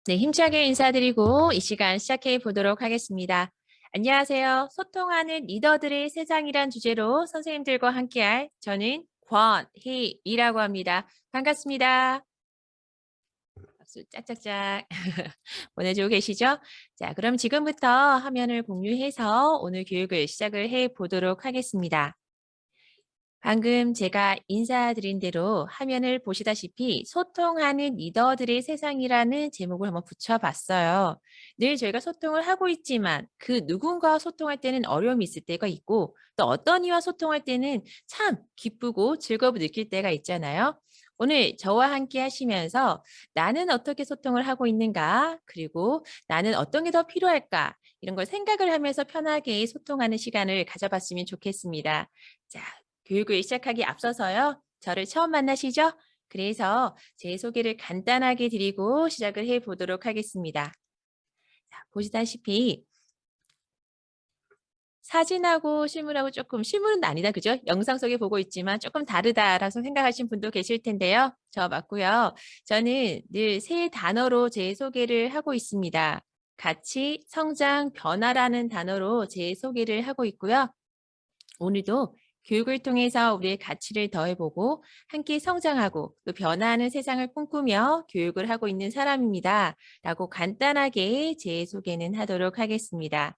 네, 힘차게 인사드리고 이 시간 시작해 보도록 하겠습니다. 안녕하세요. 소통하는 리더들의 세상이란 주제로 선생님들과 함께할 저는 권희이라고 합니다. 반갑습니다. 박수 짝짝짝 보내주고 계시죠? 자, 그럼 지금부터 화면을 공유해서 오늘 교육을 시작을 해 보도록 하겠습니다. 방금 제가 인사드린 대로 화면을 보시다시피 소통하는 리더들의 세상이라는 제목을 한번 붙여봤어요. 늘 저희가 소통을 하고 있지만 그 누군가와 소통할 때는 어려움이 있을 때가 있고 또 어떤 이와 소통할 때는 참 기쁘고 즐거움을 느낄 때가 있잖아요. 오늘 저와 함께 하시면서 나는 어떻게 소통을 하고 있는가 그리고 나는 어떤 게 더 필요할까 이런 걸 생각을 하면서 편하게 소통하는 시간을 가져봤으면 좋겠습니다. 자, 교육을 시작하기 앞서서요. 저를 처음 만나시죠? 그래서 제 소개를 간단하게 드리고 시작을 해 보도록 하겠습니다. 자, 보시다시피 사진하고 실물하고 조금 실물은 아니다. 그죠? 영상 속에 보고 있지만 조금 다르다라고 생각하신 분도 계실 텐데요. 저 맞고요. 저는 늘 세 단어로 제 소개를 하고 있습니다. 가치, 성장, 변화라는 단어로 제 소개를 하고 있고요. 오늘도 교육을 통해서 우리의 가치를 더해보고 함께 성장하고 또 변화하는 세상을 꿈꾸며 교육을 하고 있는 사람입니다. 라고 간단하게 제 소개는 하도록 하겠습니다.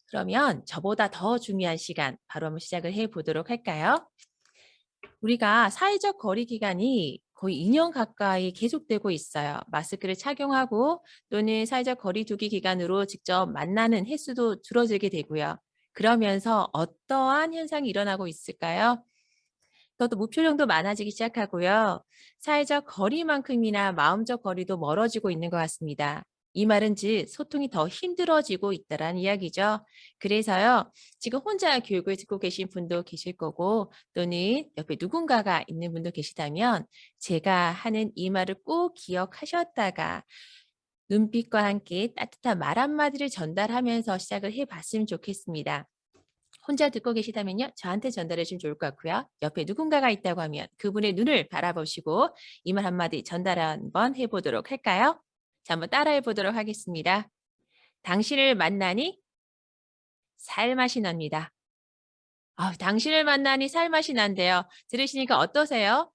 그러면 저보다 더 중요한 시간 바로 한번 시작을 해보도록 할까요? 우리가 사회적 거리 기간이 거의 2년 가까이 계속되고 있어요. 마스크를 착용하고 또는 사회적 거리 두기 기간으로 직접 만나는 횟수도 줄어들게 되고요. 그러면서 어떠한 현상이 일어나고 있을까요? 또 무표정도 많아지기 시작하고요. 사회적 거리만큼이나 마음적 거리도 멀어지고 있는 것 같습니다. 이 말은 즉 소통이 더 힘들어지고 있다는 이야기죠. 그래서요. 지금 혼자 교육을 듣고 계신 분도 계실 거고 또는 옆에 누군가가 있는 분도 계시다면 제가 하는 이 말을 꼭 기억하셨다가 눈빛과 함께 따뜻한 말 한마디를 전달하면서 시작을 해봤으면 좋겠습니다. 혼자 듣고 계시다면요. 저한테 전달해 주시면 좋을 것 같고요. 옆에 누군가가 있다고 하면 그분의 눈을 바라보시고 이 말 한마디 전달 한번 해보도록 할까요? 자, 한번 따라해 보도록 하겠습니다. 당신을 만나니 살맛이 납니다. 당신을 만나니 살맛이 난대요. 들으시니까 어떠세요?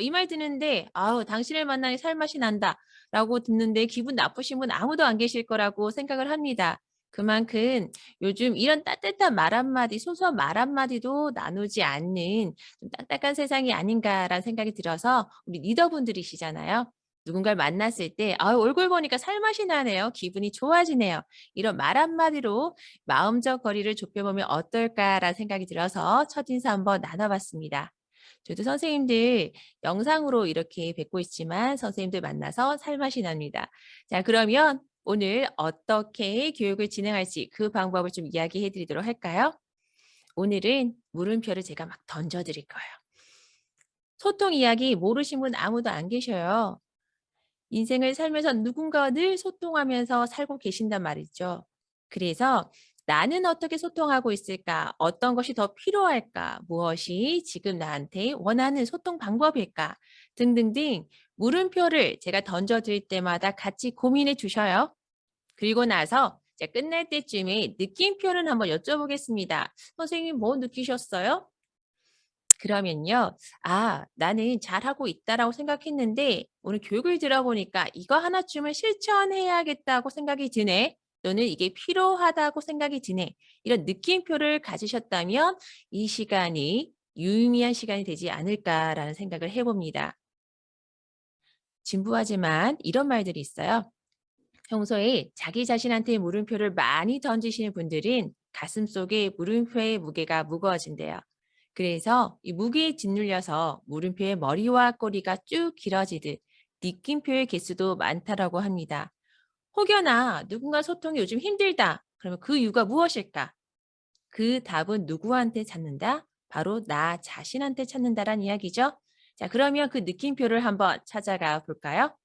이 말 듣는데 당신을 만나니 살맛이 난다 라고 듣는데 기분 나쁘신 분 아무도 안 계실 거라고 생각을 합니다. 그만큼 요즘 이런 따뜻한 말 한마디, 소소한 말 한마디도 나누지 않는 좀 딱딱한 세상이 아닌가라는 생각이 들어서 우리 리더분들이시잖아요. 누군가를 만났을 때 얼굴 보니까 살맛이 나네요. 기분이 좋아지네요. 이런 말 한마디로 마음적 거리를 좁혀보면 어떨까라는 생각이 들어서 첫인사 한번 나눠봤습니다. 저도 선생님들 영상으로 이렇게 뵙고 있지만 선생님들 만나서 살맛이 납니다. 자, 그러면 오늘 어떻게 교육을 진행할지 그 방법을 좀 이야기해 드리도록 할까요? 오늘은 물음표를 제가 막 던져 드릴 거예요. 소통 이야기 모르신 분 아무도 안 계셔요. 인생을 살면서 누군가와 늘 소통하면서 살고 계신단 말이죠. 그래서 나는 어떻게 소통하고 있을까? 어떤 것이 더 필요할까? 무엇이 지금 나한테 원하는 소통 방법일까? 등등등 물음표를 제가 던져드릴 때마다 같이 고민해 주셔요. 그리고 나서 제가 끝날 때쯤에 느낌표는 한번 여쭤보겠습니다. 선생님 뭐 느끼셨어요? 그러면요. 나는 잘하고 있다라고 생각했는데 오늘 교육을 들어보니까 이거 하나쯤은 실천해야겠다고 생각이 드네. 또는 이게 필요하다고 생각이 드네. 이런 느낌표를 가지셨다면 이 시간이 유의미한 시간이 되지 않을까라는 생각을 해봅니다. 진부하지만 이런 말들이 있어요. 평소에 자기 자신한테 물음표를 많이 던지시는 분들은 가슴속에 물음표의 무게가 무거워진대요. 그래서 이 무게에 짓눌려서 물음표의 머리와 꼬리가 쭉 길어지듯 느낌표의 개수도 많다라고 합니다. 혹여나 누군가 소통이 요즘 힘들다. 그러면 그 이유가 무엇일까? 그 답은 누구한테 찾는다? 바로 나 자신한테 찾는다란 이야기죠. 자, 그러면 그 느낌표를 한번 찾아가 볼까요?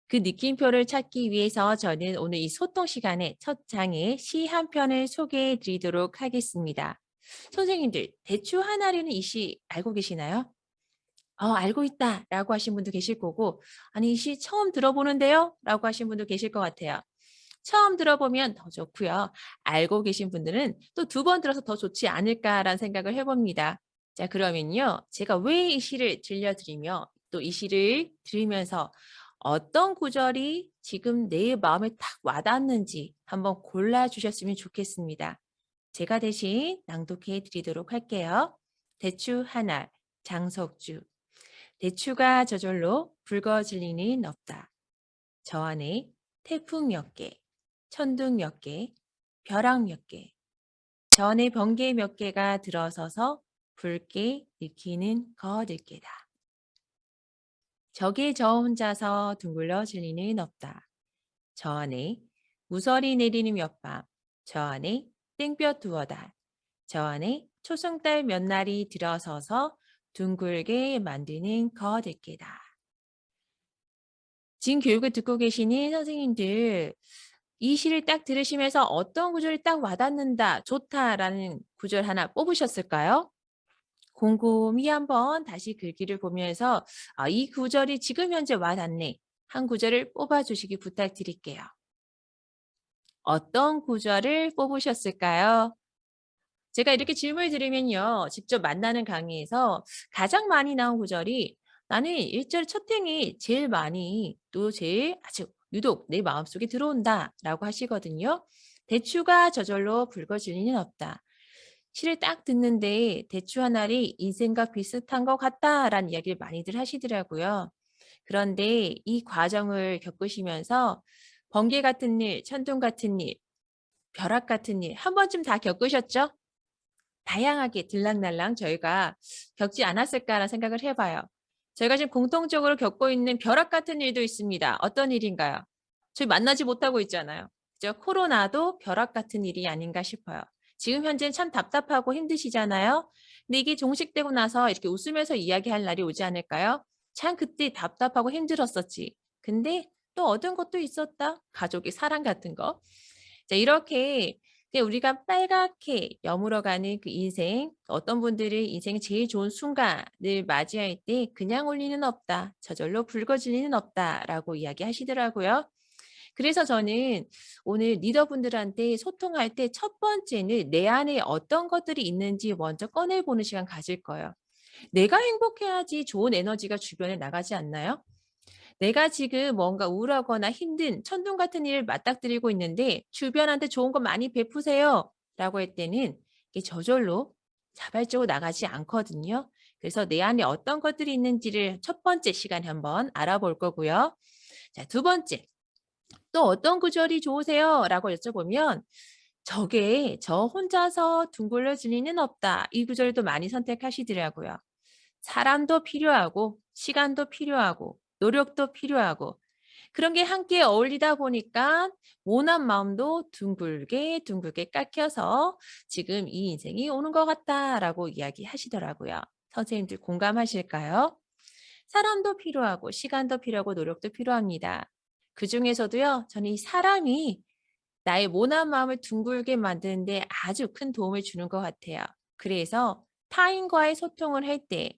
그 느낌표를 찾기 위해서 저는 오늘 이 소통 시간에 첫 장에 시 한 편을 소개해 드리도록 하겠습니다. 선생님들, 대추 하나리는 이 시 알고 계시나요? 알고 있다라고 하신 분도 계실 거고 아니 이 시 처음 들어보는데요라고 하신 분도 계실 것 같아요. 처음 들어보면 더 좋고요. 알고 계신 분들은 또 두 번 들어서 더 좋지 않을까라는 생각을 해 봅니다. 자 그러면요. 제가 왜 이 시를 들려드리며 또 이 시를 들으면서 어떤 구절이 지금 내 마음에 탁 와닿는지 한번 골라 주셨으면 좋겠습니다. 제가 대신 낭독해 드리도록 할게요. 대추 하나 장석주 대추가 저절로 붉어질 리는 없다. 저 안에 태풍 몇 개, 천둥 몇 개, 벼락 몇 개, 저 안에 번개 몇 개가 들어서서 붉게 일으키는 거들개다. 저게 저 혼자서 둥글러질 리는 없다. 저 안에 무설이 내리는 몇 밤, 저 안에 땡볕 두어 달, 저 안에 초승달 몇 날이 들어서서 둥글게 만드는 거들개다. 지금 교육을 듣고 계시는 선생님들 이 시를 딱 들으시면서 어떤 구절이 딱 와닿는다, 좋다라는 구절 하나 뽑으셨을까요? 곰곰이 한번 다시 글귀를 보면서 이 구절이 지금 현재 와닿네. 한 구절을 뽑아주시기 부탁드릴게요. 어떤 구절을 뽑으셨을까요? 제가 이렇게 질문을 드리면요. 직접 만나는 강의에서 가장 많이 나온 구절이 나는 1절 첫 행이 제일 많이 또 제일 아주 유독 내 마음속에 들어온다라고 하시거든요. 대추가 저절로 붉어질 리는 없다. 시를 딱 듣는데 대추 한 알이 인생과 비슷한 것 같다라는 이야기를 많이들 하시더라고요. 그런데 이 과정을 겪으시면서 번개 같은 일, 천둥 같은 일, 벼락 같은 일 한 번쯤 다 겪으셨죠? 다양하게 들락날락 저희가 겪지 않았을까라는 생각을 해봐요. 저희가 지금 공통적으로 겪고 있는 벼락 같은 일도 있습니다. 어떤 일인가요? 저희 만나지 못하고 있잖아요. 그죠? 코로나도 벼락 같은 일이 아닌가 싶어요. 지금 현재는 참 답답하고 힘드시잖아요. 근데 이게 종식되고 나서 이렇게 웃으면서 이야기할 날이 오지 않을까요? 참 그때 답답하고 힘들었었지. 근데 또 얻은 것도 있었다. 가족의 사랑 같은 거. 자, 이렇게 우리가 빨갛게 여물어가는 그 인생, 어떤 분들이 인생의 제일 좋은 순간을 맞이할 때 그냥 올 리는 없다. 저절로 붉어질 리는 없다라고 이야기하시더라고요. 그래서 저는 오늘 리더분들한테 소통할 때 첫 번째는 내 안에 어떤 것들이 있는지 먼저 꺼내보는 시간 가질 거예요. 내가 행복해야지 좋은 에너지가 주변에 나가지 않나요? 내가 지금 뭔가 우울하거나 힘든 천둥 같은 일을 맞닥뜨리고 있는데 주변한테 좋은 거 많이 베푸세요. 라고 할 때는 이게 저절로 자발적으로 나가지 않거든요. 그래서 내 안에 어떤 것들이 있는지를 첫 번째 시간에 한번 알아볼 거고요. 자, 두 번째. 또 어떤 구절이 좋으세요? 라고 여쭤보면 저게 저 혼자서 둥글러질 리는 없다. 이 구절도 많이 선택하시더라고요. 사람도 필요하고 시간도 필요하고 노력도 필요하고 그런 게 함께 어울리다 보니까 모난 마음도 둥글게 둥글게 깎여서 지금 이 인생이 오는 것 같다라고 이야기하시더라고요. 선생님들 공감하실까요? 사람도 필요하고 시간도 필요하고 노력도 필요합니다. 그중에서도요. 저는 이 사람이 나의 모난 마음을 둥글게 만드는데 아주 큰 도움을 주는 것 같아요. 그래서 타인과의 소통을 할 때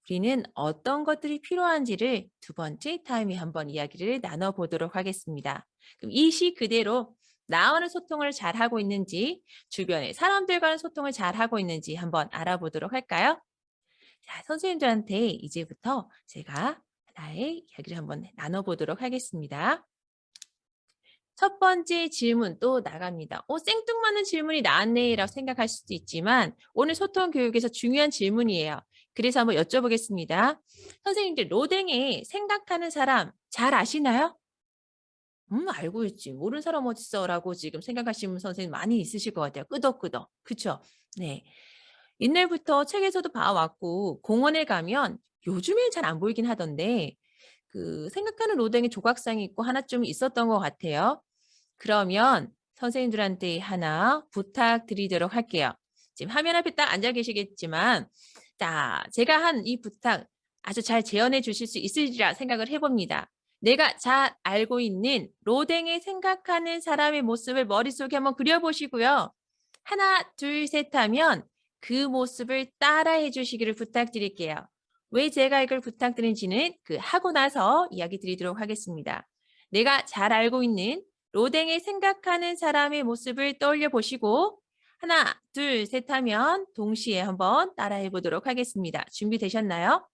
우리는 어떤 것들이 필요한지를 두 번째 타임에 한번 이야기를 나눠보도록 하겠습니다. 그럼 이 시 그대로 나와는 소통을 잘하고 있는지 주변의 사람들과는 소통을 잘하고 있는지 한번 알아보도록 할까요? 자, 선생님들한테 이제부터 제가 하나의 이야기를 한번 나눠보도록 하겠습니다. 첫 번째 질문 또 나갑니다. 생뚱맞는 질문이 나왔네라고 생각할 수도 있지만 오늘 소통 교육에서 중요한 질문이에요. 그래서 한번 여쭤보겠습니다. 선생님들 로댕에 생각하는 사람 잘 아시나요? 알고 있지. 모르는 사람 어딨어 라고 지금 생각하시는 선생님 많이 있으실 것 같아요. 끄덕끄덕. 그쵸? 네. 옛날부터 책에서도 봐왔고 공원에 가면 요즘엔 잘 안 보이긴 하던데 그 생각하는 로댕에 조각상이 있고 하나쯤 있었던 것 같아요. 그러면 선생님들한테 하나 부탁드리도록 할게요. 지금 화면 앞에 딱 앉아 계시겠지만 자, 제가 한 이 부탁 아주 잘 재현해 주실 수 있으리라 생각을 해봅니다. 내가 잘 알고 있는 로댕에 생각하는 사람의 모습을 머릿속에 한번 그려보시고요. 하나, 둘, 셋 하면 그 모습을 따라해 주시기를 부탁드릴게요. 왜 제가 이걸 부탁드린지는 하고 나서 이야기 드리도록 하겠습니다. 내가 잘 알고 있는 로댕이 생각하는 사람의 모습을 떠올려 보시고 하나, 둘, 셋 하면 동시에 한번 따라해 보도록 하겠습니다. 준비되셨나요?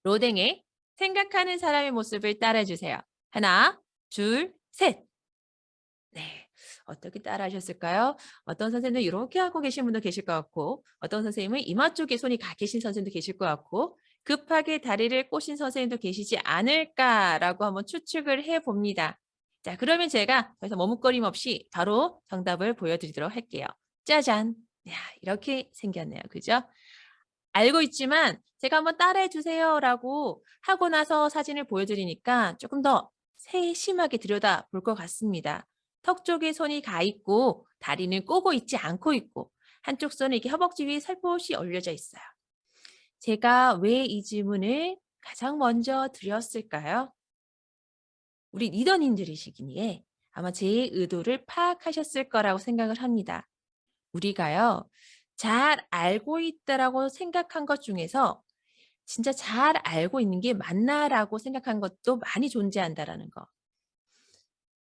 로댕의 생각하는 사람의 모습을 따라해 주세요. 하나, 둘, 셋. 네. 어떻게 따라하셨을까요? 어떤 선생님은 이렇게 하고 계신 분도 계실 것 같고 어떤 선생님은 이마 쪽에 손이 가 계신 선생님도 계실 것 같고 급하게 다리를 꼬신 선생님도 계시지 않을까라고 한번 추측을 해봅니다. 자, 그러면 제가 그래서 머뭇거림 없이 바로 정답을 보여드리도록 할게요. 짜잔! 야, 이렇게 생겼네요. 그죠? 알고 있지만 제가 한번 따라해 주세요라고 하고 나서 사진을 보여드리니까 조금 더 세심하게 들여다볼 것 같습니다. 턱 쪽에 손이 가 있고 다리는 꼬고 있지 않고 있고 한쪽 손은 이렇게 허벅지 위에 살포시 올려져 있어요. 제가 왜 이 질문을 가장 먼저 드렸을까요? 우리 리더님들이시기에 아마 제 의도를 파악하셨을 거라고 생각을 합니다. 우리가요, 잘 알고 있다라고 생각한 것 중에서 진짜 잘 알고 있는 게 맞나라고 생각한 것도 많이 존재한다라는 거.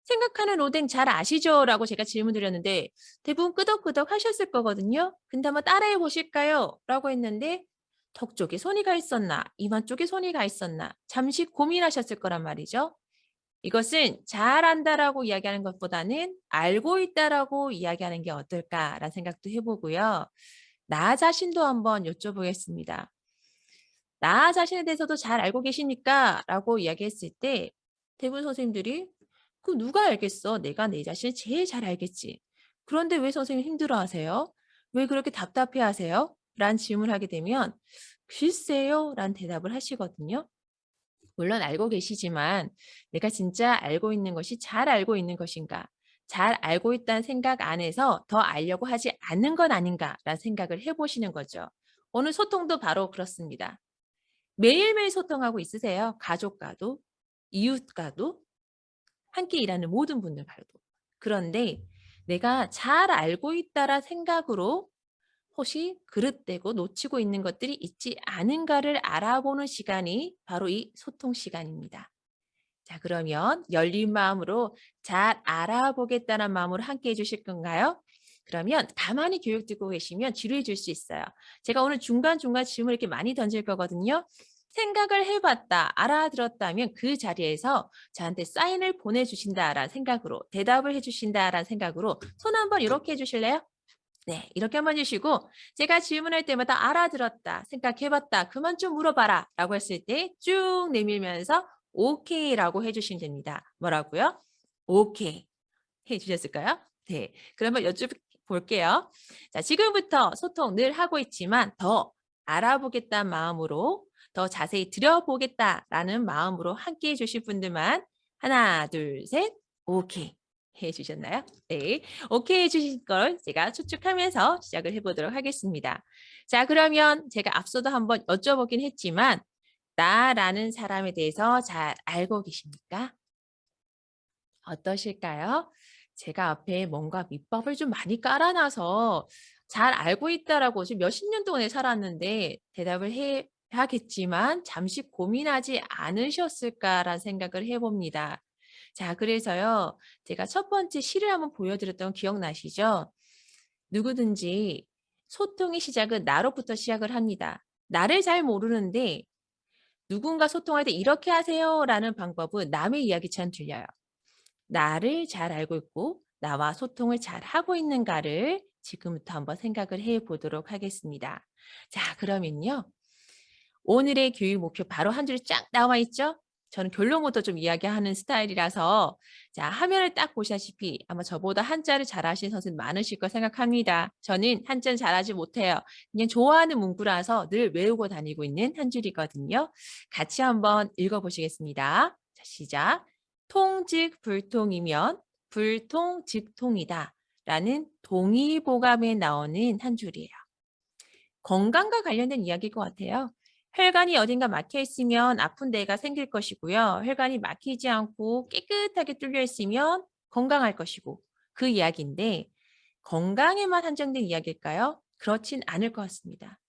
생각하는 오뎅 잘 아시죠?라고 제가 질문 드렸는데 대부분 끄덕끄덕 하셨을 거거든요. 근데 한번 따라해 보실까요? 라고 했는데 턱 쪽에 손이 가 있었나? 이마 쪽에 손이 가 있었나? 잠시 고민하셨을 거란 말이죠. 이것은 잘 안다라고 이야기하는 것보다는 알고 있다라고 이야기하는 게 어떨까라는 생각도 해보고요. 나 자신도 한번 여쭤보겠습니다. 나 자신에 대해서도 잘 알고 계시니까 라고 이야기했을 때 대부분 선생님들이 그 누가 알겠어? 내가 내 자신을 제일 잘 알겠지. 그런데 왜 선생님 힘들어하세요? 왜 그렇게 답답해하세요? 라는 질문을 하게 되면 글쎄요 라는 대답을 하시거든요. 물론 알고 계시지만 내가 진짜 알고 있는 것이 잘 알고 있는 것인가? 잘 알고 있다는 생각 안에서 더 알려고 하지 않는 건 아닌가라는 생각을 해보시는 거죠. 오늘 소통도 바로 그렇습니다. 매일매일 소통하고 있으세요. 가족과도, 이웃과도, 함께 일하는 모든 분들과도. 그런데 내가 잘 알고 있다라 생각으로 혹시 그릇되고 놓치고 있는 것들이 있지 않은가를 알아보는 시간이 바로 이 소통 시간입니다. 자, 그러면 열린 마음으로 잘 알아보겠다는 마음으로 함께 해주실 건가요? 그러면 가만히 교육 듣고 계시면 지루해 질 수 있어요. 제가 오늘 중간중간 질문 이렇게 많이 던질 거거든요. 생각을 해봤다, 알아들었다면 그 자리에서 저한테 사인을 보내주신다라는 생각으로 대답을 해주신다라는 생각으로 손 한번 이렇게 해주실래요? 네, 이렇게 한번 해주시고 제가 질문할 때마다 알아들었다, 생각해봤다, 그만 좀 물어봐라 라고 했을 때 쭉 내밀면서 오케이라고 해주시면 됩니다. 뭐라고요? 오케이 해주셨을까요? 네, 그러면 여쭤볼게요. 자, 지금부터 소통 늘 하고 있지만 더 알아보겠다는 마음으로 더 자세히 들여보겠다라는 마음으로 함께 해주실 분들만 하나, 둘, 셋, 오케이 해주셨나요? 네, 오케이 해주신 걸 제가 추측하면서 시작을 해보도록 하겠습니다. 자, 그러면 제가 앞서도 한번 여쭤보긴 했지만 나라는 사람에 대해서 잘 알고 계십니까? 어떠실까요? 제가 앞에 뭔가 밑밥을 좀 많이 깔아놔서 잘 알고 있다라고 지금 몇십 년 동안에 살았는데 대답을 해야겠지만 잠시 고민하지 않으셨을까라는 생각을 해봅니다. 자, 그래서요. 제가 첫 번째 시를 한번 보여드렸던 거 기억나시죠? 누구든지 소통의 시작은 나로부터 시작을 합니다. 나를 잘 모르는데 누군가 소통할 때 이렇게 하세요라는 방법은 남의 이야기처럼 들려요. 나를 잘 알고 있고 나와 소통을 잘 하고 있는가를 지금부터 한번 생각을 해 보도록 하겠습니다. 자, 그러면요. 오늘의 교육 목표 바로 한 줄이 쫙 나와 있죠? 저는 결론부터 좀 이야기하는 스타일이라서 자, 화면을 딱 보시다시피 아마 저보다 한자를 잘하시는 선생님 많으실 거 생각합니다. 저는 한자는 잘하지 못해요. 그냥 좋아하는 문구라서 늘 외우고 다니고 있는 한 줄이거든요. 같이 한번 읽어보시겠습니다. 자, 시작. 통즉 불통이면 불통 즉통이다 라는 동의보감에 나오는 한 줄이에요. 건강과 관련된 이야기일 것 같아요. 혈관이 어딘가 막혀 있으면 아픈 데가 생길 것이고요. 혈관이 막히지 않고 깨끗하게 뚫려 있으면 건강할 것이고 그 이야기인데 건강에만 한정된 이야기일까요? 그렇진 않을 것 같습니다.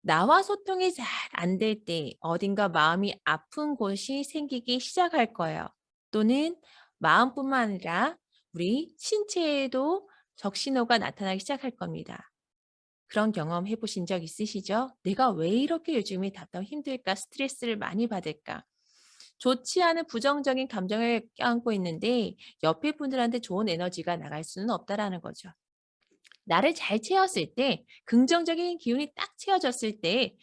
나와 소통이 잘 안 될 때 어딘가 마음이 아픈 곳이 생기기 시작할 거예요. 또는 마음뿐만 아니라 우리 신체에도 적신호가 나타나기 시작할 겁니다. 그런 경험 해보신 적 있으시죠? 내가 왜 이렇게 요즘에 답답 힘들까? 스트레스를 많이 받을까? 좋지 않은 부정적인 감정을 껴안고 있는데 옆에 분들한테 좋은 에너지가 나갈 수는 없다라는 거죠. 나를 잘 채웠을 때, 긍정적인 기운이 딱 채워졌을 때,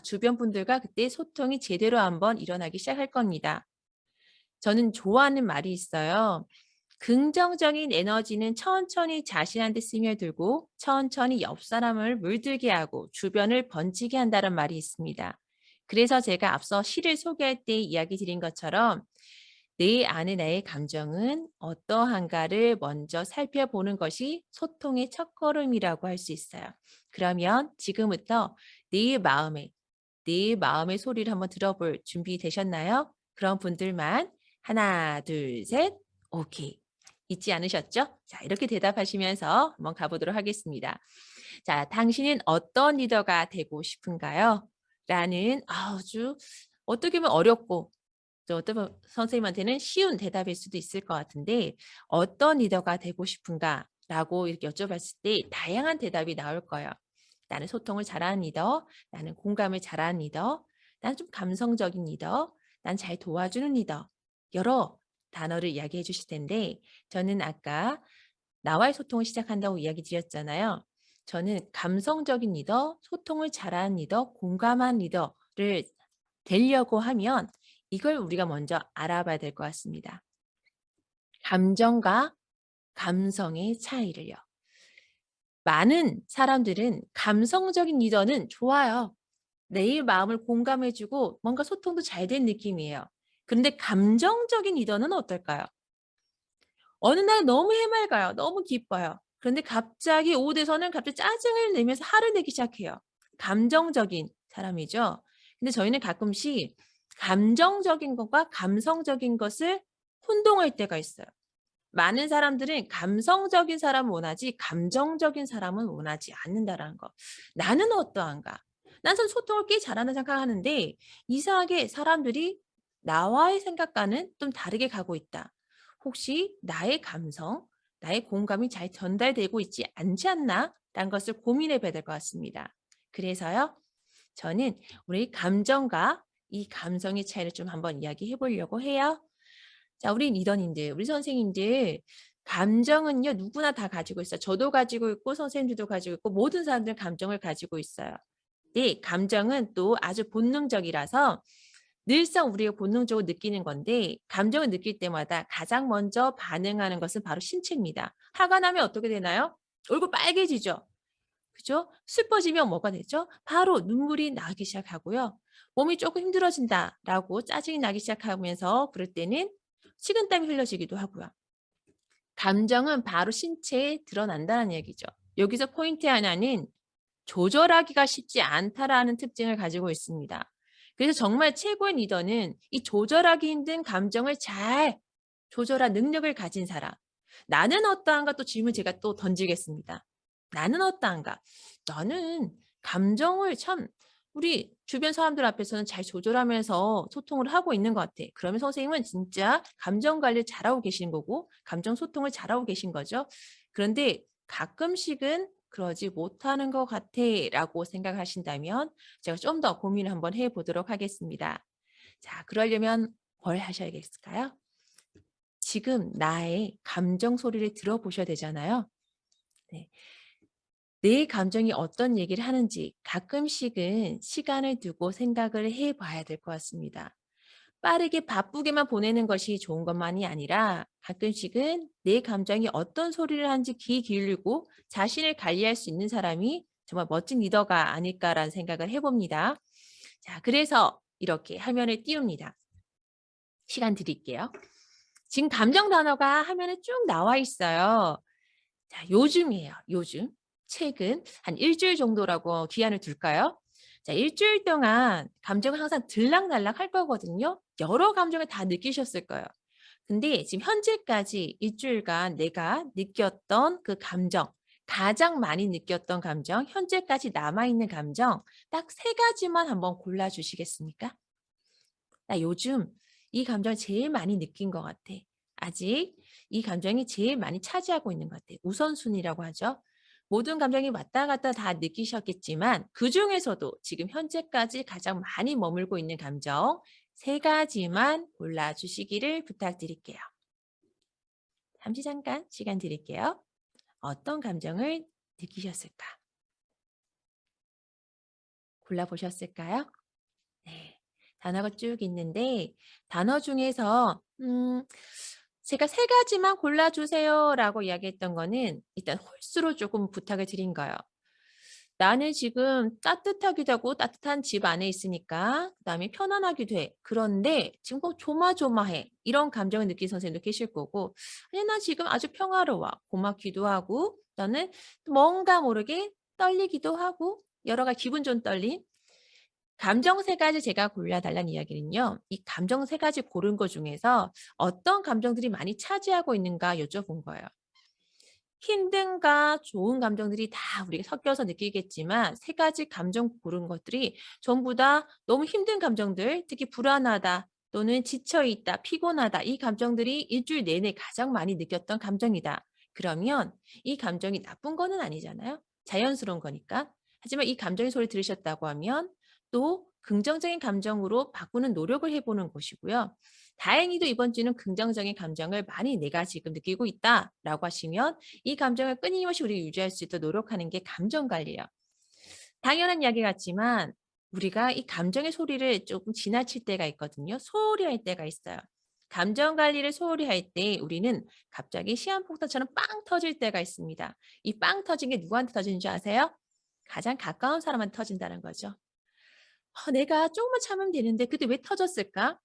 주변 분들과 그때 소통이 제대로 한번 일어나기 시작할 겁니다. 저는 좋아하는 말이 있어요. 긍정적인 에너지는 천천히 자신한테 스며들고 천천히 옆 사람을 물들게 하고 주변을 번지게 한다는 말이 있습니다. 그래서 제가 앞서 시를 소개할 때 이야기 드린 것처럼 내 안의 나의 감정은 어떠한가를 먼저 살펴보는 것이 소통의 첫걸음이라고 할 수 있어요. 그러면 지금부터 내 마음의 소리를 한번 들어볼 준비 되셨나요? 그런 분들만 하나, 둘, 셋, 오케이. 잊지 않으셨죠? 자, 이렇게 대답하시면서 한번 가보도록 하겠습니다. 자, 당신은 어떤 리더가 되고 싶은가요? 라는 아주 어떻게 보면 어렵고 또 어떤 선생님한테는 쉬운 대답일 수도 있을 것 같은데 어떤 리더가 되고 싶은가? 라고 이렇게 여쭤봤을 때 다양한 대답이 나올 거예요. 나는 소통을 잘하는 리더, 나는 공감을 잘하는 리더, 나는 좀 감성적인 리더, 난 잘 도와주는 리더. 여러 단어를 이야기해 주실 텐데 저는 아까 나와의 소통을 시작한다고 이야기 드렸잖아요. 저는 감성적인 리더, 소통을 잘하는 리더, 공감한 리더를 되려고 하면 이걸 우리가 먼저 알아봐야 될 것 같습니다. 감정과 감성의 차이를요. 많은 사람들은 감성적인 리더는 좋아요. 내 마음을 공감해주고 뭔가 소통도 잘 된 느낌이에요. 그런데 감정적인 리더는 어떨까요? 어느 날 너무 해맑아요. 너무 기뻐요. 그런데 갑자기 오후 돼서는 갑자기 짜증을 내면서 화를 내기 시작해요. 감정적인 사람이죠. 근데 저희는 가끔씩 감정적인 것과 감성적인 것을 혼동할 때가 있어요. 많은 사람들은 감성적인 사람을 원하지 감정적인 사람은 원하지 않는다라는 거. 나는 어떠한가? 난 소통을 꽤 잘하는 생각하는데 이상하게 사람들이 나와의 생각과는 좀 다르게 가고 있다. 혹시 나의 감성, 나의 공감이 잘 전달되고 있지 않지 않나? 라는 것을 고민해 봐야 될 것 같습니다. 그래서요. 저는 우리 감정과 이 감성의 차이를 좀 한번 이야기해 보려고 해요. 자, 우리 리더님들, 우리 선생님들 감정은요 누구나 다 가지고 있어요. 저도 가지고 있고 선생님들도 가지고 있고 모든 사람들은 감정을 가지고 있어요. 네, 감정은 또 아주 본능적이라서 늘상 우리가 본능적으로 느끼는 건데 감정을 느낄 때마다 가장 먼저 반응하는 것은 바로 신체입니다. 화가 나면 어떻게 되나요? 얼굴 빨개지죠. 그죠? 슬퍼지면 뭐가 되죠? 바로 눈물이 나기 시작하고요. 몸이 조금 힘들어진다라고 짜증이 나기 시작하면서 그럴 때는 식은땀이 흘러지기도 하고요. 감정은 바로 신체에 드러난다는 얘기죠. 여기서 포인트 하나는 조절하기가 쉽지 않다라는 특징을 가지고 있습니다. 그래서 정말 최고의 리더는 이 조절하기 힘든 감정을 잘 조절할 능력을 가진 사람. 나는 어떠한가 또 질문 제가 또 던지겠습니다. 나는 어떠한가? 나는 감정을 참 우리 주변 사람들 앞에서는 잘 조절하면서 소통을 하고 있는 것 같아. 그러면 선생님은 진짜 감정 관리를 잘하고 계신 거고 감정 소통을 잘하고 계신 거죠. 그런데 가끔씩은 그러지 못하는 것 같아 라고 생각하신다면 제가 좀 더 고민을 한번 해보도록 하겠습니다. 자, 그러려면 뭘 하셔야겠을까요? 지금 나의 감정 소리를 들어보셔야 되잖아요. 네. 내 감정이 어떤 얘기를 하는지 가끔씩은 시간을 두고 생각을 해봐야 될 것 같습니다. 빠르게 바쁘게만 보내는 것이 좋은 것만이 아니라 가끔씩은 내 감정이 어떤 소리를 하는지 귀 기울이고 자신을 관리할 수 있는 사람이 정말 멋진 리더가 아닐까라는 생각을 해봅니다. 자, 그래서 이렇게 화면을 띄웁니다. 시간 드릴게요. 지금 감정 단어가 화면에 쭉 나와 있어요. 자, 요즘이에요. 요즘. 최근 한 일주일 정도라고 기한을 둘까요? 자, 일주일 동안 감정은 항상 들락날락 할 거거든요. 여러 감정을 다 느끼셨을 거예요. 근데 지금 현재까지 일주일간 내가 느꼈던 그 감정, 가장 많이 느꼈던 감정, 현재까지 남아있는 감정 딱 세 가지만 한번 골라주시겠습니까? 나 요즘 이 감정을 제일 많이 느낀 것 같아. 아직 이 감정이 제일 많이 차지하고 있는 것 같아. 우선순위라고 하죠. 모든 감정이 왔다 갔다 다 느끼셨겠지만 그중에서도 지금 현재까지 가장 많이 머물고 있는 감정 세 가지만 골라주시기를 부탁드릴게요. 잠시 잠깐 시간 드릴게요. 어떤 감정을 느끼셨을까? 골라보셨을까요? 네. 단어가 쭉 있는데 단어 중에서 제가 세 가지만 골라주세요라고 이야기했던 거는 일단 홀수로 조금 부탁을 드린 거예요. 나는 지금 따뜻하기도 하고 따뜻한 집 안에 있으니까 그다음에 편안하기도 해. 그런데 지금 뭐 조마조마해. 이런 감정을 느낀 선생님도 계실 거고 아니 나 지금 아주 평화로워. 고맙기도 하고 나는 뭔가 모르게 떨리기도 하고 여러 가지 기분 좋은 떨림. 감정 세 가지 제가 골라달라는 이야기는요. 이 감정 세 가지 고른 것 중에서 어떤 감정들이 많이 차지하고 있는가 여쭤본 거예요. 힘든가 좋은 감정들이 다 우리가 섞여서 느끼겠지만 세 가지 감정 고른 것들이 전부 다 너무 힘든 감정들, 특히 불안하다 또는 지쳐있다, 피곤하다 이 감정들이 일주일 내내 가장 많이 느꼈던 감정이다. 그러면 이 감정이 나쁜 거는 아니잖아요. 자연스러운 거니까. 하지만 이 감정의 소리 들으셨다고 하면 또 긍정적인 감정으로 바꾸는 노력을 해보는 것이고요. 다행히도 이번 주는 긍정적인 감정을 많이 내가 지금 느끼고 있다라고 하시면 이 감정을 끊임없이 우리가 유지할 수 있도록 노력하는 게 감정 관리예요. 당연한 이야기 같지만 우리가 이 감정의 소리를 조금 지나칠 때가 있거든요. 소홀히 할 때가 있어요. 감정 관리를 소홀히 할 때 우리는 갑자기 시한폭탄처럼 빵 터질 때가 있습니다. 이 빵 터진 게 누구한테 터지는 줄 아세요? 가장 가까운 사람한테 터진다는 거죠. 내가 조금만 참으면 되는데 그때 왜 터졌을까?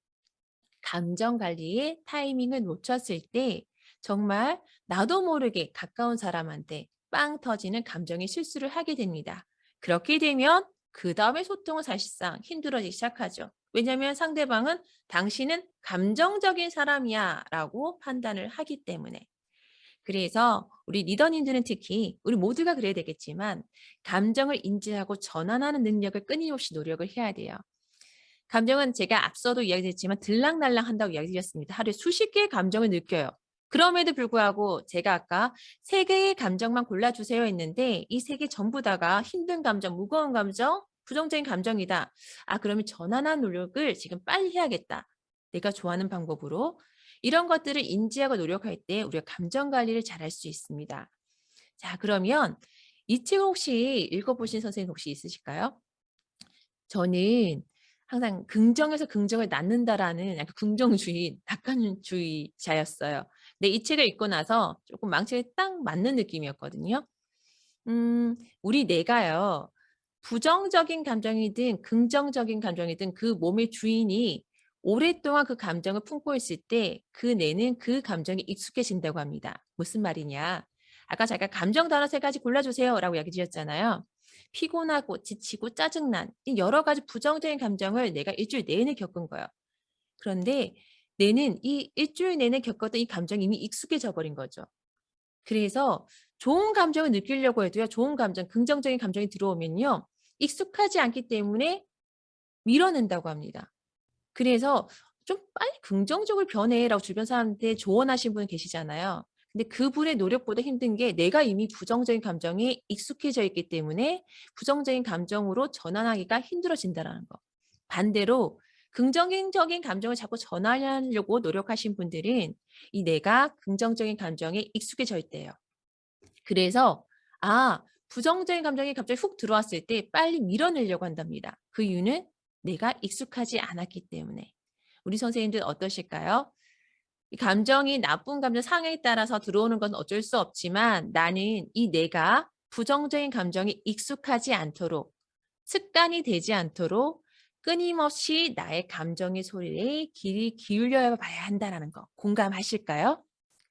감정 관리의 타이밍을 놓쳤을 때 정말 나도 모르게 가까운 사람한테 빵 터지는 감정의 실수를 하게 됩니다. 그렇게 되면 그 다음에 소통은 사실상 힘들어지기 시작하죠. 왜냐하면 상대방은 당신은 감정적인 사람이야 라고 판단을 하기 때문에. 그래서 우리 리더님들은 특히 우리 모두가 그래야 되겠지만 감정을 인지하고 전환하는 능력을 끊임없이 노력을 해야 돼요. 감정은 제가 앞서도 이야기했지만 들락날락 한다고 이야기 드렸습니다. 하루에 수십 개의 감정을 느껴요. 그럼에도 불구하고 제가 아까 세 개의 감정만 골라주세요 했는데 이 세 개 전부 다가 힘든 감정, 무거운 감정, 부정적인 감정이다. 그러면 전환한 노력을 지금 빨리 해야겠다. 내가 좋아하는 방법으로. 이런 것들을 인지하고 노력할 때 우리가 감정 관리를 잘할 수 있습니다. 자, 그러면 이 책 혹시 읽어보신 선생님 혹시 있으실까요? 저는 항상 긍정에서 긍정을 낳는다라는 약간 긍정주의, 낙관주의자였어요. 근데 이 책을 읽고 나서 조금 망치에 딱 맞는 느낌이었거든요. 우리 뇌가요. 부정적인 감정이든 긍정적인 감정이든 그 몸의 주인이 오랫동안 그 감정을 품고 있을 때 그 뇌는 그 감정에 익숙해진다고 합니다. 무슨 말이냐? 아까 제가 감정 단어 세 가지 골라주세요라고 이야기 드렸잖아요. 피곤하고 지치고 짜증난 이 여러 가지 부정적인 감정을 내가 일주일 내내 겪은 거예요. 그런데 뇌는 이 일주일 내내 겪었던 이 감정이 이미 익숙해져 버린 거죠. 그래서 좋은 감정을 느끼려고 해도요. 좋은 감정, 긍정적인 감정이 들어오면요. 익숙하지 않기 때문에 밀어낸다고 합니다. 그래서 "좀 빨리 긍정적으로 변해."라고 주변 사람한테 조언하신 분 계시잖아요. 근데 그분의 노력보다 힘든 게 내가 이미 부정적인 감정이 익숙해져 있기 때문에 부정적인 감정으로 전환하기가 힘들어진다라는 거. 반대로 긍정적인 감정을 자꾸 전환하려고 노력하신 분들은 이 내가 긍정적인 감정에 익숙해져 있대요. 그래서 부정적인 감정이 갑자기 훅 들어왔을 때 빨리 밀어내려고 한답니다. 그 이유는 내가 익숙하지 않았기 때문에. 우리 선생님들 어떠실까요? 이 감정이 나쁜 감정 상해에 따라서 들어오는 건 어쩔 수 없지만 나는 이 내가 부정적인 감정이 익숙하지 않도록 습관이 되지 않도록 끊임없이 나의 감정의 소리에 귀를 기울여 봐야 한다는 거 공감하실까요?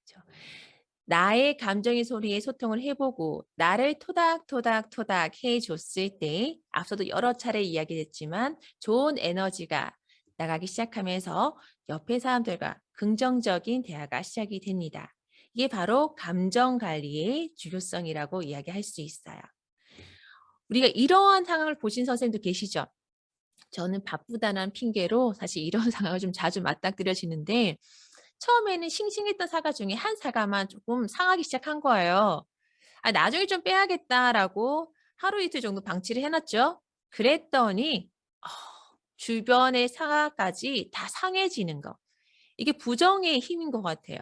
그렇죠. 나의 감정의 소리에 소통을 해보고 나를 토닥토닥토닥 해줬을 때 앞서도 여러 차례 이야기했지만 좋은 에너지가 나가기 시작하면서 옆에 사람들과 긍정적인 대화가 시작이 됩니다. 이게 바로 감정 관리의 중요성이라고 이야기할 수 있어요. 우리가 이러한 상황을 보신 선생님도 계시죠? 저는 바쁘다는 핑계로 사실 이런 상황을 좀 자주 맞닥뜨려지는데 처음에는 싱싱했던 사과 중에 한 사과만 조금 상하기 시작한 거예요. 아, 나중에 좀 빼야겠다라고 하루 이틀 정도 방치를 해놨죠. 그랬더니 어, 주변의 사과까지 다 상해지는 거. 이게 부정의 힘인 것 같아요.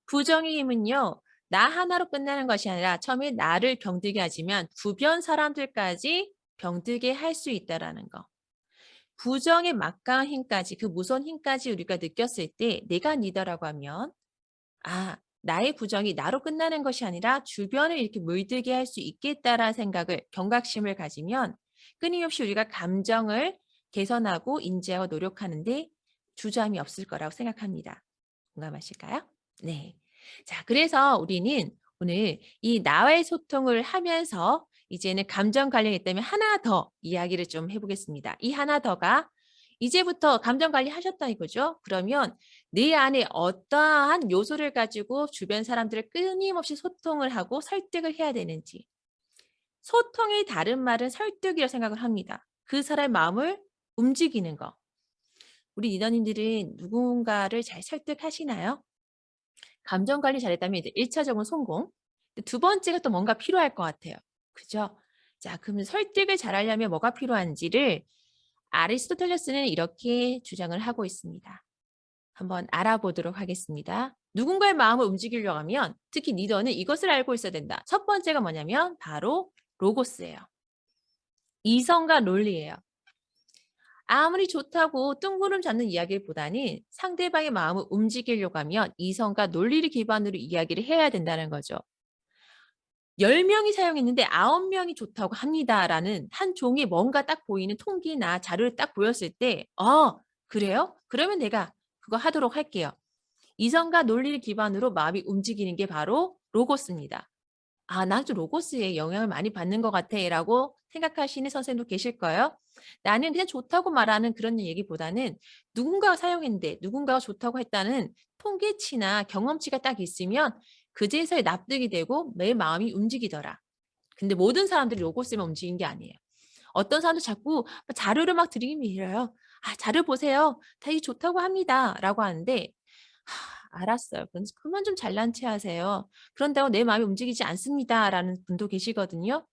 부정의 힘은요. 나 하나로 끝나는 것이 아니라 처음에 나를 병들게 하지만 주변 사람들까지 병들게 할 수 있다라는 거. 부정의 막강한 힘까지 그 무서운 힘까지 우리가 느꼈을 때 내가 리더라고 하면 아, 나의 부정이 나로 끝나는 것이 아니라 주변을 이렇게 물들게 할 수 있겠다라는 생각을 경각심을 가지면 끊임없이 우리가 감정을 개선하고 인지하고 노력하는데 주저함이 없을 거라고 생각합니다. 공감하실까요? 네. 자, 그래서 우리는 오늘 이 나와의 소통을 하면서 이제는 감정 관련했다면 하나 더 이야기를 좀 해보겠습니다. 이 하나 더가 이제부터 감정 관리 하셨다 이거죠? 그러면 내 안에 어떠한 요소를 가지고 주변 사람들을 끊임없이 소통을 하고 설득을 해야 되는지. 소통의 다른 말은 설득이라고 생각을 합니다. 그 사람의 마음을 움직이는 거. 우리 리더님들은 누군가를 잘 설득하시나요? 감정 관리 잘했다면 이제 1차적으로 성공. 두 번째가 또 뭔가 필요할 것 같아요. 그죠? 자, 그러면 설득을 잘하려면 뭐가 필요한지를 아리스토텔레스는 이렇게 주장을 하고 있습니다. 한번 알아보도록 하겠습니다. 누군가의 마음을 움직이려고 하면 특히 리더는 이것을 알고 있어야 된다. 첫 번째가 뭐냐면 바로 로고스예요. 이성과 논리예요. 아무리 좋다고 뜬구름 잡는 이야기보다는 상대방의 마음을 움직이려고 하면 이성과 논리를 기반으로 이야기를 해야 된다는 거죠. 10명이 사용했는데 9명이 좋다고 합니다라는 한 종이 뭔가 딱 보이는 통계나 자료를 딱 보였을 때 그래요? 그러면 내가 그거 하도록 할게요. 이성과 논리를 기반으로 마음이 움직이는 게 바로 로고스입니다. 아, 나도 로고스에 영향을 많이 받는 것 같아 라고 생각하시는 선생님도 계실 거예요. 나는 그냥 좋다고 말하는 그런 얘기보다는 누군가가 사용했는데 누군가가 좋다고 했다는 통계치나 경험치가 딱 있으면 그제서야 납득이 되고 내 마음이 움직이더라. 근데 모든 사람들이 로고스만 움직이는 게 아니에요. 어떤 사람도 자꾸 자료를 막 들이밀어요. 아, 자료 보세요. 다 이 좋다고 합니다. 라고 하는데 알았어요. 그만 좀 잘난 체 하세요. 그런다고 내 마음이 움직이지 않습니다. 라는 분도 계시거든요.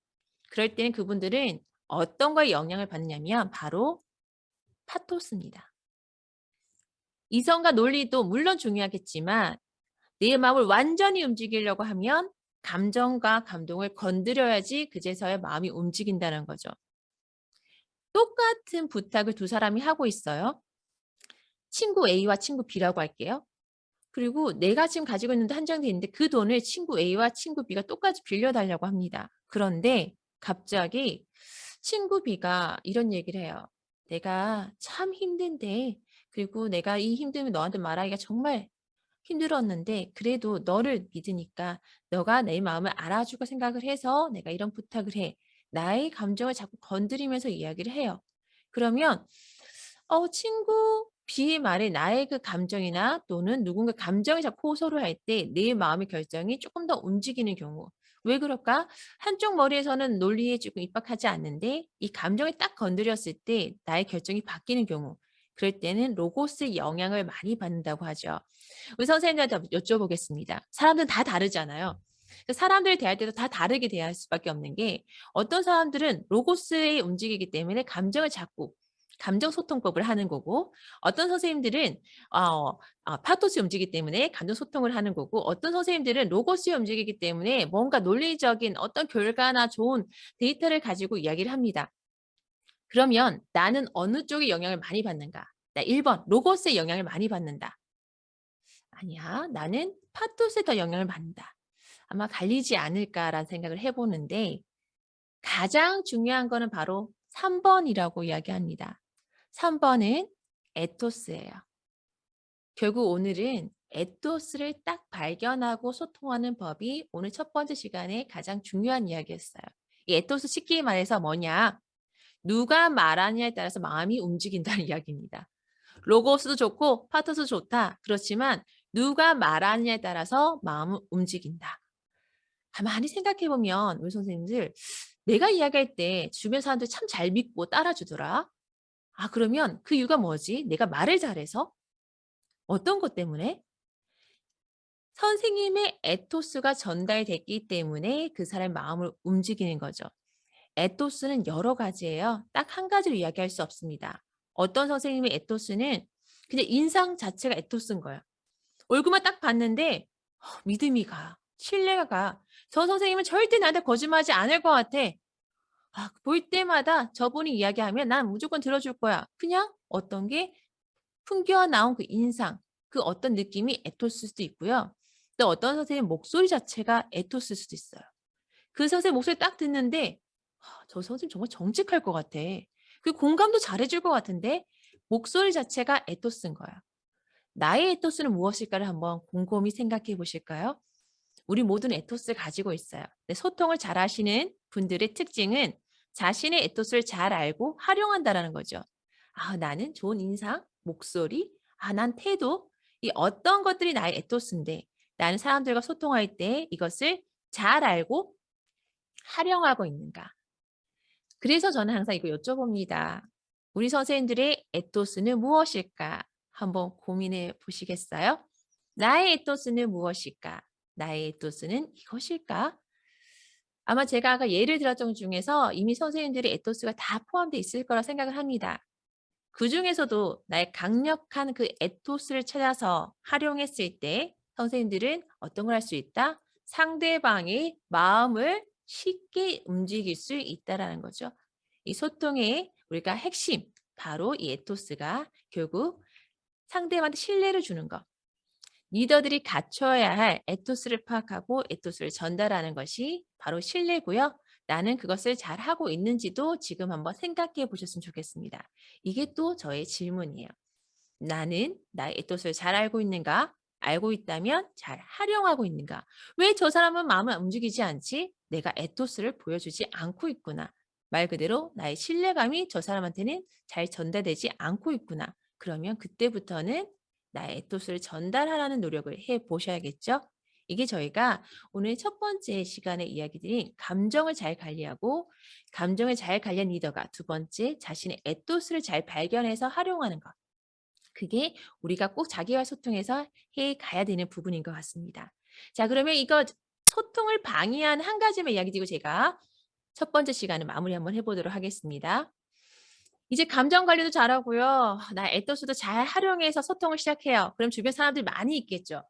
그럴 때는 그분들은 어떤 거에 영향을 받냐면 바로 파토스입니다. 이성과 논리도 물론 중요하겠지만 내 마음을 완전히 움직이려고 하면 감정과 감동을 건드려야지 그제서야 마음이 움직인다는 거죠. 똑같은 부탁을 두 사람이 하고 있어요. 친구 A와 친구 B라고 할게요. 그리고 내가 지금 가지고 있는데 한정돼 있는데 그 돈을 친구 A와 친구 B가 똑같이 빌려달라고 합니다. 그런데 갑자기 친구 B가 이런 얘기를 해요. 내가 참 힘든데 그리고 내가 이 힘듦을 너한테 말하기가 정말 힘들었는데 그래도 너를 믿으니까 너가 내 마음을 알아주고 생각을 해서 내가 이런 부탁을 해. 나의 감정을 자꾸 건드리면서 이야기를 해요. 그러면 친구 B의 말에 나의 그 감정이나 또는 누군가 감정이 자꾸 호소를 할 때 내 마음의 결정이 조금 더 움직이는 경우. 왜 그럴까? 한쪽 머리에서는 논리에 조금 입박하지 않는데 이 감정이 딱 건드렸을 때 나의 결정이 바뀌는 경우. 그럴 때는 로고스의 영향을 많이 받는다고 하죠. 우리 선생님한테 여쭤보겠습니다. 사람들은 다 다르잖아요. 사람들을 대할 때도 다 다르게 대할 수밖에 없는 게 어떤 사람들은 로고스에 움직이기 때문에 감정을 자꾸 감정 소통법을 하는 거고 어떤 선생님들은 파토스에 움직이기 때문에 감정 소통을 하는 거고 어떤 선생님들은 로고스에 움직이기 때문에 뭔가 논리적인 어떤 결과나 좋은 데이터를 가지고 이야기를 합니다. 그러면 나는 어느 쪽에 영향을 많이 받는가? 나 1번 로고스에 영향을 많이 받는다. 아니야. 나는 파토스에 더 영향을 받는다. 아마 갈리지 않을까라는 생각을 해보는데 가장 중요한 거는 바로 3번이라고 이야기합니다. 3번은 에토스예요. 결국 오늘은 에토스를 딱 발견하고 소통하는 법이 오늘 첫 번째 시간에 가장 중요한 이야기였어요. 이 에토스 쉽게 말해서 뭐냐? 누가 말하냐에 따라서 마음이 움직인다는 이야기입니다. 로고스도 좋고 파토스도 좋다. 그렇지만 누가 말하느냐에 따라서 마음은 움직인다. 가만히 생각해 보면 우리 선생님들 내가 이야기할 때 주변 사람들 참 잘 믿고 따라주더라. 아, 그러면 그 이유가 뭐지? 내가 말을 잘해서? 어떤 것 때문에? 선생님의 에토스가 전달됐기 때문에 그 사람의 마음을 움직이는 거죠. 에토스는 여러 가지예요. 딱 한 가지로 이야기할 수 없습니다. 어떤 선생님의 에토스는 그냥 인상 자체가 에토스인 거예요. 얼굴만 딱 봤는데 믿음이 가. 신뢰가 가. 저 선생님은 절대 나한테 거짓말하지 않을 것 같아. 아, 볼 때마다 저분이 이야기하면 난 무조건 들어줄 거야. 그냥 어떤 게 풍겨와 나온 그 인상, 그 어떤 느낌이 에토스일 수도 있고요. 또 어떤 선생님 목소리 자체가 에토스일 수도 있어요. 그 선생님 목소리 딱 듣는데 저 선생님 정말 정직할 것 같아. 그 공감도 잘해줄 것 같은데 목소리 자체가 에토스인 거야. 나의 에토스는 무엇일까를 한번 곰곰이 생각해 보실까요? 우리 모두는 에토스를 가지고 있어요. 근데 소통을 잘 하시는 분들의 특징은 자신의 에토스를 잘 알고 활용한다라는 거죠. 아, 나는 좋은 인상, 목소리, 아, 난 태도, 이 어떤 것들이 나의 에토스인데 나는 사람들과 소통할 때 이것을 잘 알고 활용하고 있는가. 그래서 저는 항상 이거 여쭤봅니다. 우리 선생님들의 에토스는 무엇일까? 한번 고민해 보시겠어요? 나의 에토스는 무엇일까? 나의 에토스는 이것일까? 아마 제가 아까 예를 들었던 것 중에서 이미 선생님들의 에토스가 다 포함되어 있을 거라 생각을 합니다. 그중에서도 나의 강력한 그 에토스를 찾아서 활용했을 때 선생님들은 어떤 걸 할 수 있다? 상대방의 마음을 쉽게 움직일 수 있다라는 거죠. 이 소통의 우리가 핵심, 바로 이 에토스가 결국 상대방한테 신뢰를 주는 것. 리더들이 갖춰야 할 에토스를 파악하고 에토스를 전달하는 것이 바로 신뢰고요. 나는 그것을 잘하고 있는지도 지금 한번 생각해 보셨으면 좋겠습니다. 이게 또 저의 질문이에요. 나는 나의 에토스를 잘 알고 있는가? 알고 있다면 잘 활용하고 있는가? 왜 저 사람은 마음을 움직이지 않지? 내가 에토스를 보여주지 않고 있구나. 말 그대로 나의 신뢰감이 저 사람한테는 잘 전달되지 않고 있구나. 그러면 그때부터는 나의 에토스를 전달하라는 노력을 해 보셔야겠죠? 이게 저희가 오늘 첫 번째 시간에 이야기 드린 감정을 잘 관리하고 감정을 잘 관리한 리더가 두 번째 자신의 에토스를 잘 발견해서 활용하는 것. 그게 우리가 꼭 자기와 소통해서 해 가야 되는 부분인 것 같습니다. 자, 그러면 이거 소통을 방해하는 한 가지만 이야기 드리고 제가 첫 번째 시간을 마무리 한번 해보도록 하겠습니다. 이제 감정 관리도 잘하고요. 나 에토스도 잘 활용해서 소통을 시작해요. 그럼 주변 사람들이 많이 있겠죠.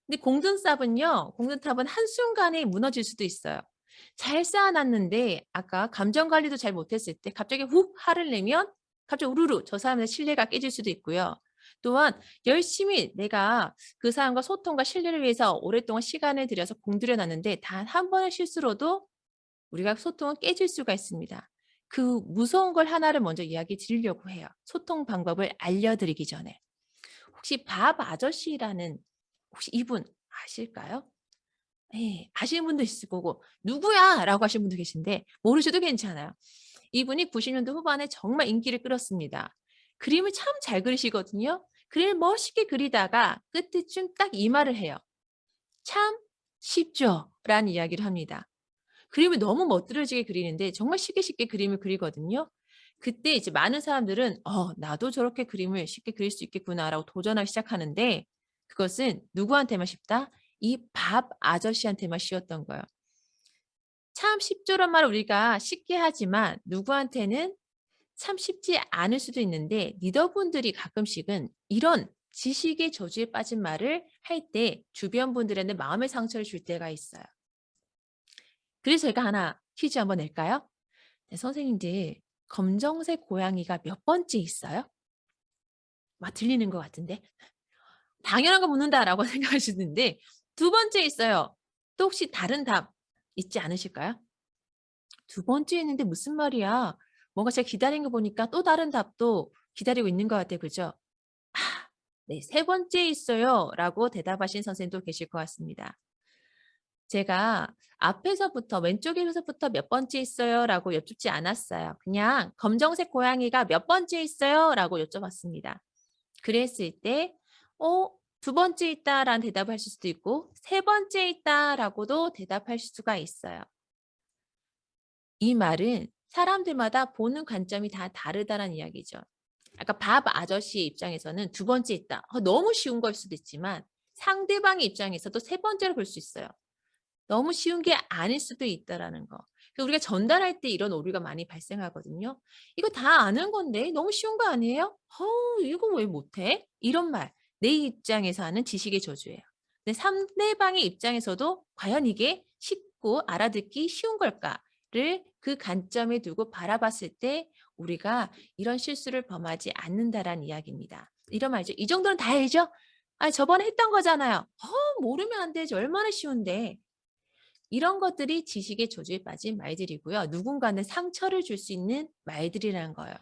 근데 공든탑은요. 공든탑은 한순간에 무너질 수도 있어요. 잘 쌓아놨는데 아까 감정 관리도 잘 못했을 때 갑자기 훅 화를 내면 갑자기 우르르 저 사람의 신뢰가 깨질 수도 있고요. 또한 열심히 내가 그 사람과 소통과 신뢰를 위해서 오랫동안 시간을 들여서 공들여 놨는데 단 한 번의 실수로도 우리가 소통은 깨질 수가 있습니다. 그 무서운 걸 하나를 먼저 이야기 드리려고 해요. 소통 방법을 알려드리기 전에. 혹시 밥 아저씨라는 혹시 이분 아실까요? 예, 아시는 분도 있을 거고 누구야? 라고 하시는 분도 계신데 모르셔도 괜찮아요. 이분이 90년대 후반에 정말 인기를 끌었습니다. 그림을 참 잘 그리시거든요. 그림을 멋있게 그리다가 끝에쯤 딱 이 말을 해요. 참 쉽죠? 라는 이야기를 합니다. 그림을 너무 멋들어지게 그리는데 정말 쉽게 쉽게 그림을 그리거든요. 그때 이제 많은 사람들은 나도 저렇게 그림을 쉽게 그릴 수 있겠구나라고 도전하기 시작하는데 그것은 누구한테만 쉽다? 이 밥 아저씨한테만 쉬웠던 거예요. 참 쉽죠란 말을 우리가 쉽게 하지만 누구한테는 참 쉽지 않을 수도 있는데 리더분들이 가끔씩은 이런 지식의 저주에 빠진 말을 할 때 주변 분들한테 마음의 상처를 줄 때가 있어요. 그래서 제가 하나 퀴즈 한번 낼까요? 네, 선생님들 검정색 고양이가 몇 번째 있어요? 막 들리는 것 같은데 당연한 거 묻는다라고 생각하시는데 두 번째 있어요. 또 혹시 다른 답 있지 않으실까요? 두 번째 있는데 무슨 말이야? 뭔가 제가 기다린 거 보니까 또 다른 답도 기다리고 있는 것 같아요. 그죠? 아, 네, 세 번째 있어요. 라고 대답하신 선생님도 계실 것 같습니다. 제가 앞에서부터 왼쪽에서부터 몇 번째 있어요? 라고 여쭙지 않았어요. 그냥 검정색 고양이가 몇 번째 있어요? 라고 여쭤봤습니다. 그랬을 때, 어? 두 번째 있다라는 대답을 하실 수도 있고 세 번째 있다라고도 대답하실 수가 있어요. 이 말은 사람들마다 보는 관점이 다 다르다는 이야기죠. 아까 밥 아저씨의 입장에서는 두 번째 있다. 너무 쉬운 걸 수도 있지만 상대방의 입장에서도 세 번째로 볼 수 있어요. 너무 쉬운 게 아닐 수도 있다라는 거. 우리가 전달할 때 이런 오류가 많이 발생하거든요. "이거 다 아는 건데 너무 쉬운 거 아니에요? 이거 왜 못해?" 이런 말. 내 입장에서 하는 지식의 저주예요. 근데 상대방의 입장에서도 '과연 이게 쉽고 알아듣기 쉬운 걸까?'를 그 관점에 두고 바라봤을 때 우리가 이런 실수를 범하지 않는다라는 이야기입니다. 이런 말이죠. "이 정도는 다 알죠? 아 저번에 했던 거잖아요." 모르면 안 되지. 얼마나 쉬운데. 이런 것들이 지식의 조주에 빠진 말들이고요. 누군가는 상처를 줄 수 있는 말들이라는 거예요.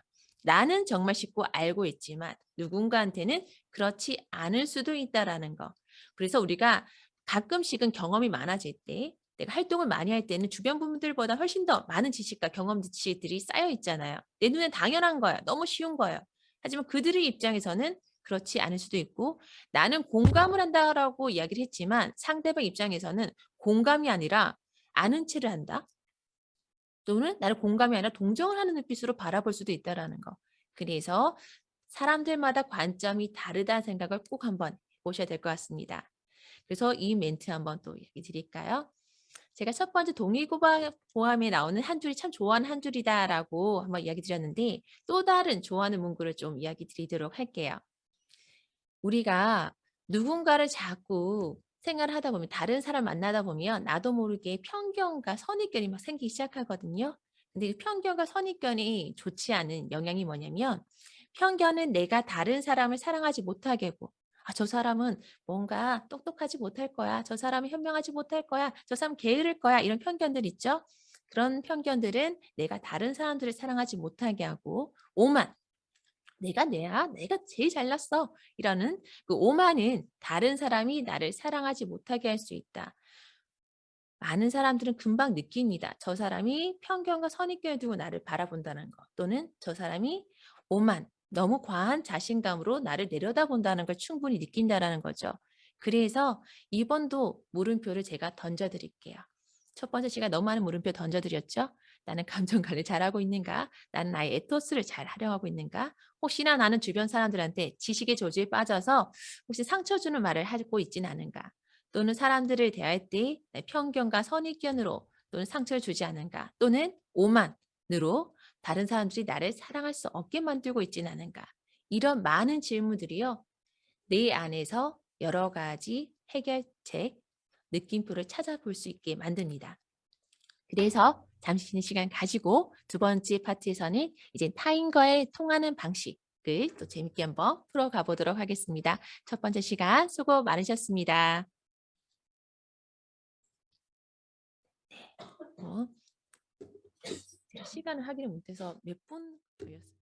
나는 정말 쉽고 알고 있지만 누군가한테는 그렇지 않을 수도 있다라는 거. 그래서 우리가 가끔씩은 경험이 많아질 때 내가 활동을 많이 할 때는 주변 분들보다 훨씬 더 많은 지식과 경험 지식들이 쌓여 있잖아요. 내 눈엔 당연한 거야. 너무 쉬운 거예요. 하지만 그들의 입장에서는 그렇지 않을 수도 있고 나는 공감을 한다라고 이야기를 했지만 상대방 입장에서는 공감이 아니라 아는 체를 한다. 또는 나를 공감이 아니라 동정을 하는 눈빛으로 바라볼 수도 있다라는 거. 그래서 사람들마다 관점이 다르다는 생각을 꼭 한번 보셔야 될 것 같습니다. 그래서 이 멘트 한번 또 얘기 드릴까요? 제가 첫 번째 동의보감에 나오는 한 줄이 참 좋아하는 한 줄이다라고 한번 이야기 드렸는데 또 다른 좋아하는 문구를 좀 이야기 드리도록 할게요. 우리가 누군가를 자꾸 생활을 하다 보면 다른 사람 만나다 보면 나도 모르게 편견과 선입견이 막 생기기 시작하거든요. 근데 이 편견과 선입견이 좋지 않은 영향이 뭐냐면 편견은 내가 다른 사람을 사랑하지 못하게 하고 저 사람은 뭔가 똑똑하지 못할 거야. 저 사람은 현명하지 못할 거야. 저 사람 게으를 거야. 이런 편견들 있죠. 그런 편견들은 내가 다른 사람들을 사랑하지 못하게 하고 오만 내가 내야. 내가 제일 잘났어. 이러는 그 오만은 다른 사람이 나를 사랑하지 못하게 할 수 있다. 많은 사람들은 금방 느낍니다. 저 사람이 편견과 선입견을 두고 나를 바라본다는 것 또는 저 사람이 오만, 너무 과한 자신감으로 나를 내려다본다는 걸 충분히 느낀다는 거죠. 그래서 이번도 물음표를 제가 던져드릴게요. 첫 번째 시간 너무 많은 물음표 던져드렸죠. 나는 감정 관리 잘하고 있는가? 나는 나의 에토스를 잘 활용하고 있는가? 혹시나 나는 주변 사람들한테 지식의 조지에 빠져서 혹시 상처 주는 말을 하고 있지는 않은가? 또는 사람들을 대할 때 편견과 선입견으로 또는 상처를 주지 않은가? 또는 오만으로 다른 사람들이 나를 사랑할 수 없게 만들고 있지는 않은가? 이런 많은 질문들이요. 내 안에서 여러 가지 해결책, 느낌표를 찾아볼 수 있게 만듭니다. 그래서 잠시 쉬는 시간 가지고 두 번째 파트에서는 이제 타인과의 통하는 방식을 또 재밌게 한번 풀어가 보도록 하겠습니다. 첫 번째 시간 수고 많으셨습니다. 제가 시간을 확인을 못해서 몇 분 걸렸어요.